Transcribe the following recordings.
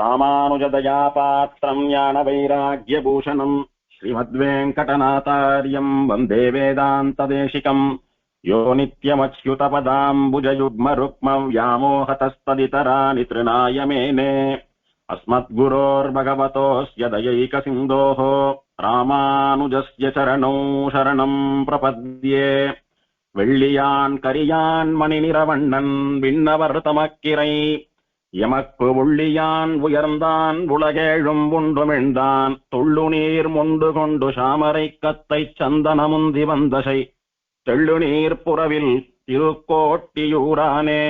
ராமானுஜதயாபாத்திரம் ஞானவைராக்யபூஷணம் ஸ்ரீமத்வேங்கடநாதார்யம் வந்தே வேதாந்ததேசிகம் யோ நித்யமச்யுதபதாம்புஜயுக்மருக்மம் व्यामोहतस्तदितराणि तृणाय मेने अस्मद्गुरोर्भगवतोऽस्य दयैकसिन्धोः रामानुजस्य चरणौ शरणं प्रपद्ये வெள்ளியான் கரியான் மணிநிறவண்ணன் விண்ணவர் தமக்கிரை எமக்கு உள்ளியான் உயர்ந்தான் உலகேழும் உண்டுமிழ்ந்தான் துள்ளுநீர் முண்டு கொண்டு சாமரை கத்தை சந்தனமுந்தி வந்தசை தெள்ளுநீர் புறவில் திருக்கோட்டியூரானே.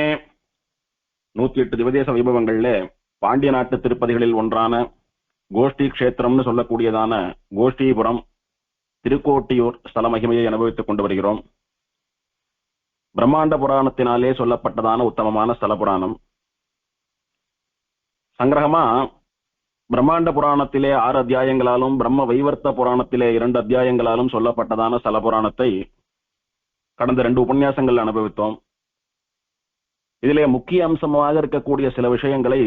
108 திவதேச வைபவங்கள்ல பாண்டிய நாட்டு திருப்பதிகளில் ஒன்றான கோஷ்டி கஷேத்திரம்னு சொல்லக்கூடியதான கோஷ்டிபுரம் திருக்கோட்டியூர் ஸ்தல மகிமையை அனுபவித்துக் கொண்டு வருகிறோம். பிரம்மாண்ட புராணத்தினாலே சொல்லப்பட்டதான உத்தமமான ஸ்தல புராணம். சங்கிரகமா பிரம்மாண்ட புராணத்திலே 6 அத்தியாயங்களாலும் பிரம்ம வைவர்த்த புராணத்திலே 2 அத்தியாயங்களாலும் சொல்லப்பட்டதான ஸ்தல புராணத்தை கடந்த 2 உபன்யாசங்கள் அனுபவித்தோம். இதிலே முக்கிய அம்சமாக இருக்கக்கூடிய சில விஷயங்களை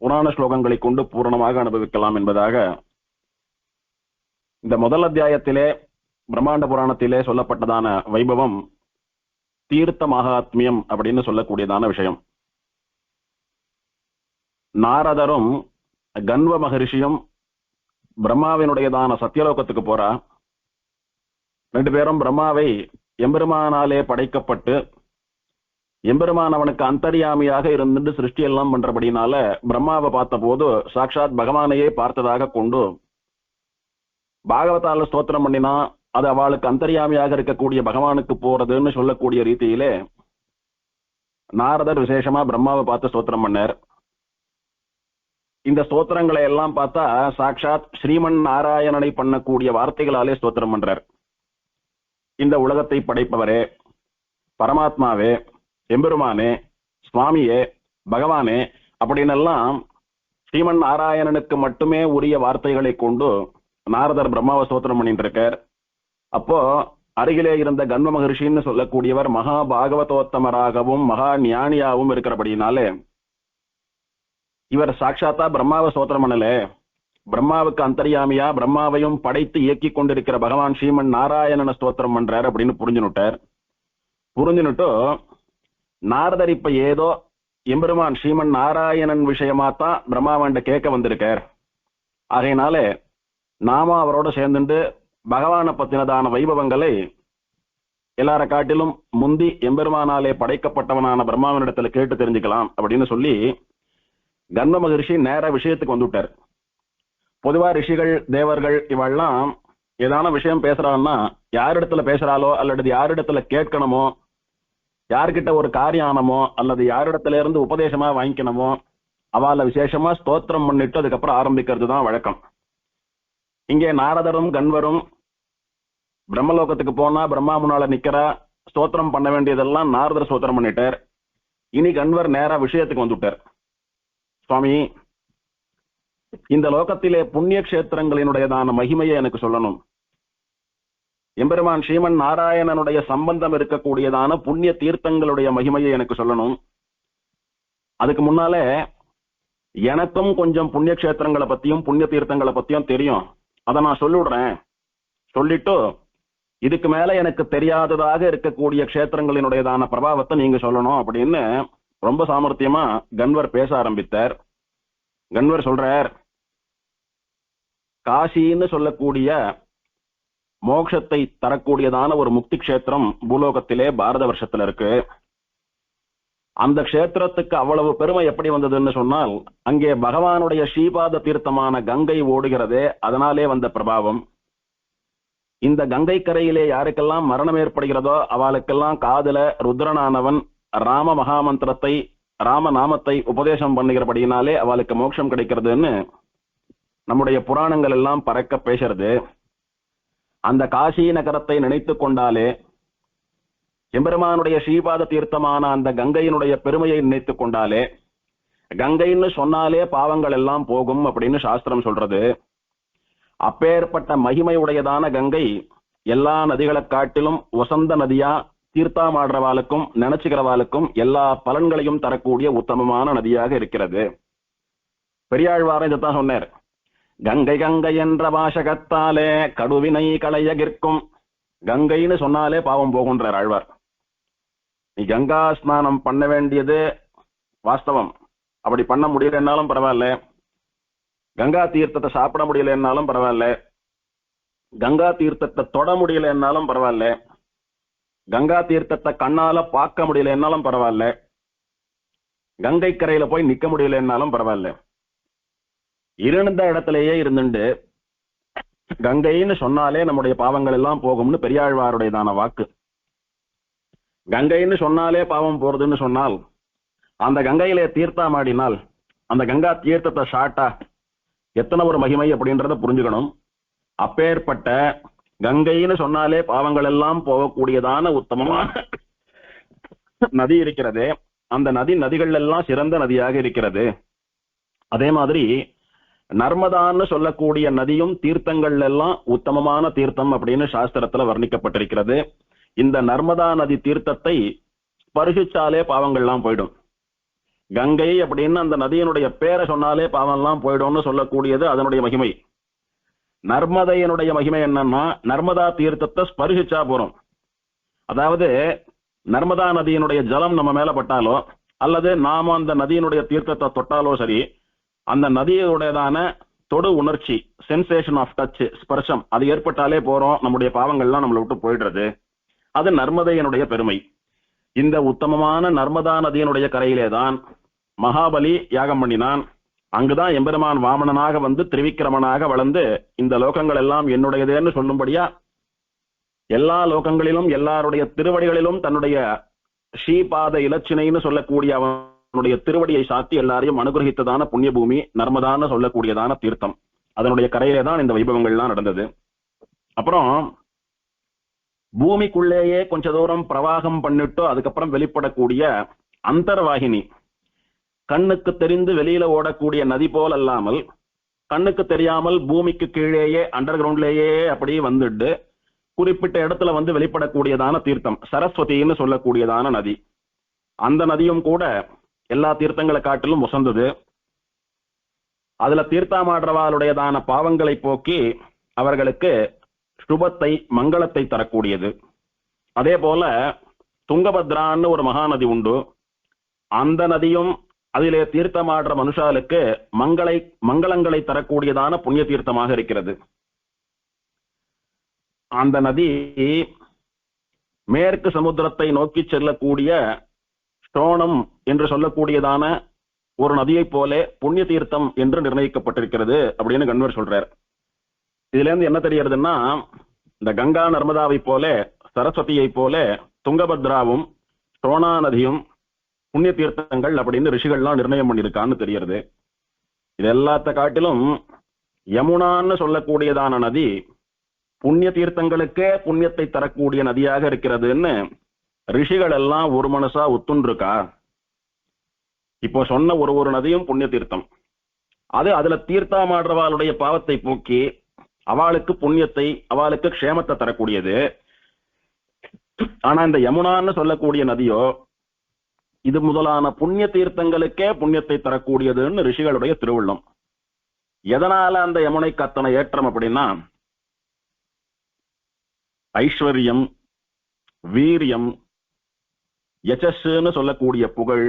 புராண ஸ்லோகங்களை கொண்டு பூரணமாக அனுபவிக்கலாம் என்பதாக இந்த முதல் அத்தியாயத்திலே பிரம்மாண்ட புராணத்திலே சொல்லப்பட்டதான வைபவம் தீர்த்த மகாத்மியம் அப்படின்னு சொல்லக்கூடியதான விஷயம். நாரதரும் கன்வ மகரிஷியும் பிரம்மாவினுடையதான சத்தியலோகத்துக்கு போறா. 2 பேரும் பிரம்மாவை எம்பெருமானாலே படைக்கப்பட்டு எம்பெருமான் அவனுக்கு அந்தர்யாமியாக இருந்துட்டு சிருஷ்டி எல்லாம் பண்றபடினால பிரம்மாவை பார்த்த போது சாட்சாத் பகவானையே பார்த்ததாக கொண்டு பாகவதால ஸ்தோத்திரம் பண்ணினா அது அவளுக்கு அந்தர்யாமியாக இருக்கக்கூடிய பகவானுக்கு போறதுன்னு சொல்லக்கூடிய ரீதியிலே நாரதர் விசேஷமா பிரம்மாவை பார்த்து ஸ்தோத்திரம் பண்ணார். இந்த ஸ்தோத்திரங்களை எல்லாம் பார்த்தா சாட்சாத் ஸ்ரீமன் நாராயணனை பண்ணக்கூடிய வார்த்தைகளாலே ஸ்தோத்திரம் பண்றார். இந்த உலகத்தை படைப்பவரே, பரமாத்மாவே, எம்பெருமானே, சுவாமியே, பகவானே அப்படின்னு எல்லாம் ஸ்ரீமன் நாராயணனுக்கு மட்டுமே உரிய வார்த்தைகளை கொண்டு நாரதர் பிரம்மாவை ஸ்தோத்திரம் பண்ணிட்டு இருக்கார். அப்போ அருகிலே இருந்த கன்வ மகர்ஷின்னு சொல்லக்கூடியவர் மகா பாகவதோத்தமராகவும் மகா ஞானியாகவும் இருக்கிறபடினாலே இவர் சாட்சாத்தா பிரம்மாவை ஸ்தோத்திரம் பண்ணல, பிரம்மாவுக்கு அந்தர்யாமியா பிரம்மாவையும் படைத்து இயக்கி கொண்டிருக்கிற பகவான் ஸ்ரீமன் நாராயணனை ஸ்தோத்திரம் பண்றார் அப்படின்னு புரிஞ்சுனுட்டு நாரதர் இப்ப ஏதோ எம்பெருமான் ஸ்ரீமன் நாராயணன் விஷயமா தான் பிரம்மாவண்ட கேட்க வந்திருக்கார். ஆகையினால நாம அவரோட சேர்ந்துட்டு பகவானை பத்தினதான வைபவங்களை எல்லார காட்டிலும் முந்தி எம்பெருமானாலே படைக்கப்பட்டவனான பிரம்மாவனிடத்துல கேட்டு தெரிஞ்சுக்கலாம் அப்படின்னு சொல்லி கன்வ மகரிஷி நேர விஷயத்துக்கு வந்துட்டார். பொதுவா ரிஷிகள் தேவர்கள் இவெல்லாம் ஏதான விஷயம் பேசுறான்னா யாரிடத்துல பேசுறாளோ அல்லது யாரிடத்துல கேட்கணுமோ, யார்கிட்ட ஒரு காரியானமோ அல்லது யாரிடத்துல இருந்து உபதேசமா வாங்கிக்கணுமோ அவளை விசேஷமா ஸ்தோத்திரம் பண்ணிட்டு அதுக்கப்புறம் ஆரம்பிக்கிறது தான் வழக்கம். இங்கே நாரதரும் கன்வரும் பிரம்மலோகத்துக்கு போனா பிரம்மா முன்னால நிக்கிறா, ஸ்தோத்திரம் பண்ண வேண்டியதெல்லாம் நாரதர் ஸ்தோத்திரம் பண்ணிட்டார். இனி கன்வர் நேரா விஷயத்துக்கு வந்துட்டார். சுவாமி, இந்த லோகத்திலே புண்ணிய கஷேத்திரங்களினுடையதான மகிமையை எனக்கு சொல்லணும். எம்பெருமான் ஸ்ரீமன் நாராயணனுடைய சம்பந்தம் இருக்கக்கூடியதான புண்ணிய தீர்த்தங்களுடைய மகிமையை எனக்கு சொல்லணும். அதுக்கு முன்னாலே எனக்கும் கொஞ்சம் புண்ணிய கஷேத்திரங்களை பத்தியும் புண்ணிய தீர்த்தங்களை பத்தியும் தெரியும், அதை நான் சொல்லிவிடுறேன். சொல்லிட்டு இதுக்கு மேல எனக்கு தெரியாததாக இருக்கக்கூடிய கஷேத்திரங்களினுடையதான பிரபாவத்தை நீங்க சொல்லணும் அப்படின்னு ரொம்ப சாமர்த்தியமா கன்வர் பேச ஆரம்பித்தார். கன்வர் சொல்றார், காசின்னு சொல்லக்கூடிய மோட்சத்தை தரக்கூடியதான ஒரு முக்தி கஷேத்திரம் பூலோகத்திலே பாரத வருஷத்துல இருக்கு. அந்த கஷேத்திரத்துக்கு அவ்வளவு பெருமை எப்படி வந்ததுன்னு சொன்னால் அங்கே பகவானுடைய ஸ்ரீபாத தீர்த்தமான கங்கை ஓடுகிறதே, அதனாலே வந்த பிரபாவம். இந்த கங்கை கரையிலே யாருக்கெல்லாம் மரணம் ஏற்படுகிறதோ அவளுக்கெல்லாம் காதுல ருத்ரனானவன் ராம மகாமந்திரத்தை ராம நாமத்தை உபதேசம் பண்ணுகிறபடியினாலே அவளுக்கு மோட்சம் கிடைக்கிறதுன்னு நம்முடைய புராணங்கள் எல்லாம் பறக்க பேசுறது. அந்த காசி நகரத்தை நினைத்து கொண்டாலே, எம்பெருமானுடைய ஸ்ரீபாத தீர்த்தமான அந்த கங்கையினுடைய பெருமையை நினைத்து கொண்டாலே, கங்கைன்னு சொன்னாலே பாவங்கள் எல்லாம் போகும் அப்படின்னு சாஸ்திரம் சொல்றது. அப்பேற்பட்ட மகிமை உடையதான கங்கை எல்லா நதிகளை காட்டிலும் வசந்த நதியா தீர்த்தாமாடுறவாளுக்கும் நினைச்சுக்கிறவாளுக்கும் எல்லா பலன்களையும் தரக்கூடிய உத்தமமான நதியாக இருக்கிறது. பெரியாழ்வாரை இதைத்தான் சொன்னார். கங்கை கங்கை என்ற வாசகத்தாலே கடுவினை களையகிற்கும். கங்கைன்னு சொன்னாலே பாவம் போகுன்றார் ஆழ்வார். நீ கங்கா ஸ்நானம் பண்ண வேண்டியது வாஸ்தவம். அப்படி பண்ண முடியலன்னாலும் பரவாயில்ல, கங்கா தீர்த்தத்தை சாப்பிட முடியலன்னாலும் பரவாயில்ல, கங்கா தீர்த்தத்தை தொட முடியலன்னாலும் பரவாயில்ல, கங்கா தீர்த்தத்தை கண்ணால பார்க்க முடியலன்னாலும் பரவாயில்ல, கங்கை கரையில போய் நிக்க முடியலன்னாலும் பரவாயில்ல, இருந்த இடத்திலேயே இருந்துட்டு கங்கைன்னு சொன்னாலே நம்முடைய பாவங்கள் எல்லாம் போகும்னு பெரியாழ்வாருடையதான வாக்கு. கங்கைன்னு சொன்னாலே பாவம் போறதுன்னு சொன்னால், அந்த கங்கையிலே தீர்த்தமாடினால் அந்த கங்கா தீர்த்தத்தை ஷாட்டா எத்தனை ஒரு மகிமை அப்படின்றத புரிஞ்சுக்கணும். அப்பேற்பட்ட கங்கைன்னு சொன்னாலே பாவங்கள் எல்லாம் போகக்கூடியதான உத்தமமான நதி இருக்கிறது. அந்த நதிகள் எல்லாம் சிறந்த நதியாக இருக்கிறது. அதே மாதிரி நர்மதான்னு சொல்லக்கூடிய நதியும் தீர்த்தங்கள் எல்லாம் உத்தமமான தீர்த்தம் அப்படின்னு சாஸ்திரத்துல வர்ணிக்கப்பட்டிருக்கிறது. இந்த நர்மதா நதி தீர்த்தத்தை ஸ்பர்சிச்சாலே பாவங்கள்லாம் போயிடும். கங்கை அப்படின்னு அந்த நதியினுடைய பேரை சொன்னாலே பாவம் எல்லாம் போயிடும்னு சொல்லக்கூடியது அதனுடைய மகிமை. நர்மதையினுடைய மகிமை என்னன்னா, நர்மதா தீர்த்தத்தை ஸ்பர்சிச்சா போறோம். அதாவது நர்மதா நதியினுடைய ஜலம் நம்ம மேல பட்டாலோ அல்லது நாம அந்த நதியினுடைய தீர்த்தத்தை தொட்டாலோ சரி, அந்த நதியுடையதான தொடு உணர்ச்சி, சென்சேஷன் ஆஃப் டச், ஸ்பர்ஷம், அது ஏற்பட்டாலே போறோம், நம்முடைய பாவங்கள்லாம் நம்மளை விட்டு போயிடுறது. அது நர்மதையினுடைய பெருமை. இந்த உத்தமமான நர்மதா நதியினுடைய கரையிலே தான் மகாபலி யாகம் பண்ணினான். அங்குதான் எம்பெருமான் வாமனனாக வந்து திரிவிக்கிரமனாக வளர்ந்து இந்த லோகங்கள் எல்லாம் என்னுடையதேன்னு சொல்லும்படியா எல்லா லோகங்களிலும் எல்லாருடைய திருவடிகளிலும் தன்னுடைய ஸ்ரீபாத இலச்சினைன்னு சொல்லக்கூடிய அவனுடைய திருவடியை சாத்தி எல்லாரையும் அனுகிரகித்ததான புண்ணிய பூமி நர்மதான்னு சொல்லக்கூடியதான தீர்த்தம். அதனுடைய கரையிலே தான் இந்த வைபவங்கள்லாம் நடந்தது. அப்புறம் பூமிக்குள்ளேயே கொஞ்ச தூரம் பிரவாகம் பண்ணிட்டு அதுக்கப்புறம் வெளிப்படக்கூடிய அந்தர்வாகினி, கண்ணுக்கு தெரிந்து வெளியில ஓடக்கூடிய நதி போல் அல்லாமல் கண்ணுக்கு தெரியாமல் பூமிக்கு கீழேயே அண்டர் கிரவுண்ட்லேயே அப்படியே வந்துட்டு குறிப்பிட்ட இடத்துல வந்து வெளிப்படக்கூடியதான தீர்த்தம் சரஸ்வதின்னு சொல்லக்கூடியதான நதி. அந்த நதியும் கூட எல்லா தீர்த்தங்களை காட்டிலும் உசந்தது. அதுல தீர்த்தமாடுறவாளுடையதான பாவங்களை போக்கி அவர்களுக்கு சுபத்தை மங்களத்தை தரக்கூடியது. அதே போல துங்கபத்ரான்னு ஒரு மகாநதி உண்டு. அந்த நதியும் அதிலே தீர்த்தமாடுற மனுஷாலுக்கு மங்களங்களை தரக்கூடியதான புண்ணிய தீர்த்தமாக இருக்கிறது. அந்த நதி மேற்கு சமுத்திரத்தை நோக்கி செல்லக்கூடிய ஸ்டோனம் என்று சொல்லக்கூடியதான ஒரு நதியை போல புண்ணிய தீர்த்தம் என்று நிர்ணயிக்கப்பட்டிருக்கிறது அப்படின்னு கண்வர் சொல்றார். இதுல இருந்து என்ன தெரியறதுன்னா, இந்த கங்கா நர்மதாவை போல சரஸ்வதியை போல துங்கபத்ராவும் ஸ்டோனா நதியும் புண்ணிய தீர்த்தங்கள் அப்படின்னு ரிஷிகள்லாம் நிர்ணயம் பண்ணியிருக்கான்னு தெரியறது. இது எல்லாத்த காட்டிலும் யமுனான்னு சொல்லக்கூடியதான நதி புண்ணிய தீர்த்தங்களுக்கே புண்ணியத்தை தரக்கூடிய நதியாக இருக்கிறதுன்னு ரிஷிகள் எல்லாம் ஒரு மனசா ஒத்துண்டிருக்கா. இப்போ சொன்ன ஒரு நதியும் புண்ணிய தீர்த்தம். அதுல தீர்த்தமாடுறவாளுடைய பாவத்தை போக்கி அவளுக்கு புண்ணியத்தை, அவளுக்கு க்ஷேமத்தை தரக்கூடியது. ஆனா இந்த யமுனான்னு சொல்லக்கூடிய நதியோ இது முதலான புண்ணிய தீர்த்தங்களுக்கே புண்ணியத்தை தரக்கூடியதுன்னு ரிஷிகளுடைய திருவுள்ளம். எதனால அந்த யமுனைக்கு அத்தனை ஏற்றம் அப்படின்னா, ஐஸ்வர்யம், வீரியம், யசஸ்ன்னு சொல்லக்கூடிய புகழ்,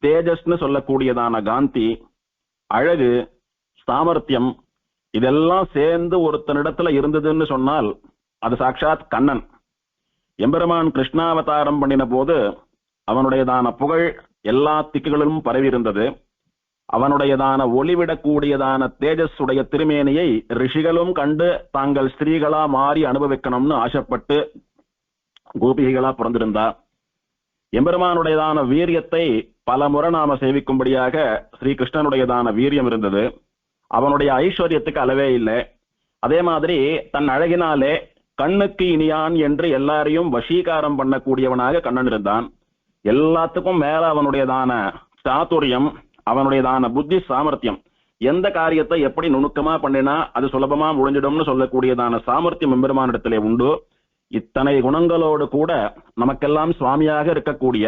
தேஜஸ்ன்னு சொல்லக்கூடியதான காந்தி, அழகு, சாமர்த்தியம், இதெல்லாம் சேர்ந்து ஒருத்தனிடத்துல இருந்ததுன்னு சொன்னால் அது சாட்சாத் கண்ணன். எம்பெருமான் கிருஷ்ணாவதாரம் பண்ணின போது அவனுடையதான புகழ் எல்லா திக்குகளிலும் பரவி இருந்தது. அவனுடையதான ஒளிவிடக்கூடியதான தேஜஸ் உடைய திருமேனியை ரிஷிகளும் கண்டு தாங்கள் ஸ்திரீகளா மாறி அனுபவிக்கணும்னு ஆசைப்பட்டு கோபிகைகளா பிறந்திருந்தா. எம்பெருமானுடையதான வீரியத்தை பல முறை நாம சேவிக்கும்படியாக ஸ்ரீகிருஷ்ணனுடையதான வீரியம் இருந்தது. அவனுடைய ஐஸ்வர்யத்துக்கு அளவே இல்லை. அதே மாதிரி தன் அழகினாலே கண்ணுக்கு இனியான் என்று எல்லாரையும் வசீகாரம் பண்ணக்கூடியவனாக கண்ணன் இருந்தான். எல்லாத்துக்கும் மேல அவனுடையதான சாதுரியம், அவனுடையதான புத்தி சாமர்த்தியம், எந்த காரியத்தை எப்படி நுணுக்கமா பண்ணினா அது சுலபமா முடிஞ்சிடும்னு சொல்லக்கூடியதான சாமர்த்தியம் எம்பெருமானிடத்திலே உண்டு. இத்தனை குணங்களோடு கூட நமக்கெல்லாம் சுவாமியாக இருக்கக்கூடிய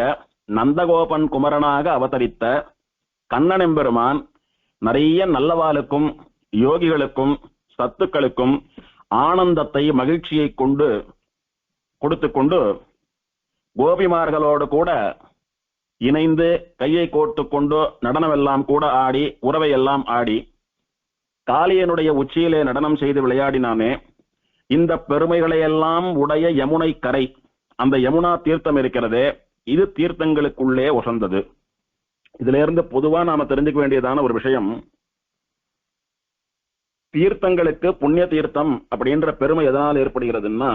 நந்தகோபன் குமரனாக அவதரித்த கண்ணன் எம்பெருமான் நிறைய நல்லவாளுக்கும் யோகிகளுக்கும் சத்துக்களுக்கும் ஆனந்தத்தை மகிழ்ச்சியை கொடுத்து கொண்டு கோபிமார்களோடு கூட இணைந்து கையை கோர்த்து கொண்டு நடனமெல்லாம் கூட ஆடி உறவை எல்லாம் ஆடி காளியனுடைய உச்சியிலே நடனம் செய்து விளையாடினானே, இந்த பெருமைகளை எல்லாம் உடைய யமுனை கரை, அந்த யமுனா தீர்த்தம் இருக்கிறதே, இது தீர்த்தங்களுக்குள்ளே உசந்தது. இதுல இருந்து பொதுவா நாம தெரிஞ்சுக்க வேண்டியதான ஒரு விஷயம், தீர்த்தங்களுக்கு புண்ணிய தீர்த்தம் அப்படின்ற பெருமை எதனால் ஏற்படுகிறதுன்னா,